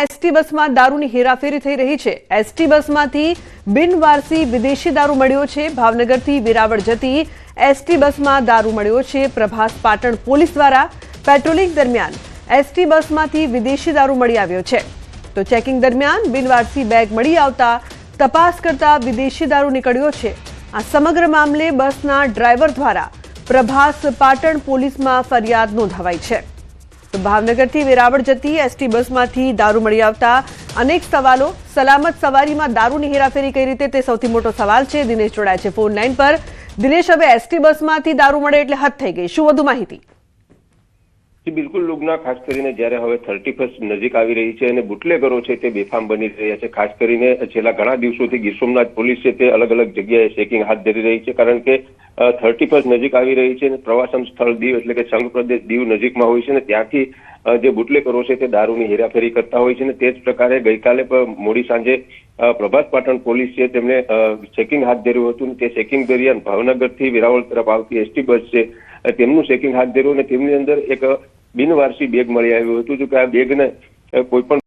ભાવનગરમાં એસટી બસમાં દારૂની હેરાફેરી થઈ રહી છે। એસટી બસમાંથી બિનવારસી વિદેશી દારૂ મળ્યો છે। ભાવનગરથી વેરાવળ જતી એસટી બસમાં દારૂ મળ્યો છે। પ્રભાસ પાટણ પોલીસ દ્વારા પેટ્રોલિંગ દરમિયાન એસટી બસમાંથી વિદેશી દારૂ મળી આવ્યો છે। તો ચેકિંગ દરમિયાન બિનવારસી બેગ મળી આવતા તપાસ કરતા વિદેશી દારૂ નીકળ્યો છે। આ સમગ્ર મામલે બસના ડ્રાઈવર દ્વારા પ્રભાસ પાટણ પોલીસમાં ફરિયાદ નોંધાવાઈ છે। તો ભાવનગરથી વેરાવળ જતી એસટી બસમાંથી દારૂ મળી આવતા અનેક સવાલો। સલામત સવારીમાં દારૂની હેરાફેરી કઈ રીતે, તે સૌથી મોટો સવાલ છે। દિનેશ જોડાય છે ફોન લાઈન પર। દિનેશ, હવે એસટી બસમાંથી દારૂ મળે એટલે હદ થઈ ગઈ, શું વધુ માહિતી? બિલકુલ લુગના, ખાસ કરીને જ્યારે હવે 31 નજીક આવી રહી છે અને બુટલેગરો છે તે બેફામ બની રહ્યા છે। ખાસ કરીને છેલ્લા ઘણા દિવસોથી ગીર સોમનાથ પોલીસ છે તે અલગ અલગ જગ્યાએ ચેકિંગ હાથ ધરી રહી છે, કારણ કે 31 નજીક આવી રહી છે અને પ્રવાસન સ્થળ દીવ એટલે કે સંઘ પ્રદેશ દીવ નજીકમાં હોય છે ને ત્યાંથી જે બુટલેગરો છે તે દારૂની હેરાફેરી કરતા હોય છે ને તે જ પ્રકારે ગઈકાલે મોડી સાંજે પ્રભાસ પાટણ પોલીસ છે તેમણે ચેકિંગ હાથ ધર્યું હતું। તે ચેકિંગ દરમિયાન ભાવનગરથી વેરાવળ તરફ આવતી એસટી બસ છે તેમનું ચેકિંગ હાથ ધર્યું અને તેમની અંદર એક બિનવારસી બેગ મળી આવ્યું હતું। જો કે આ બેગને કોઈ પણ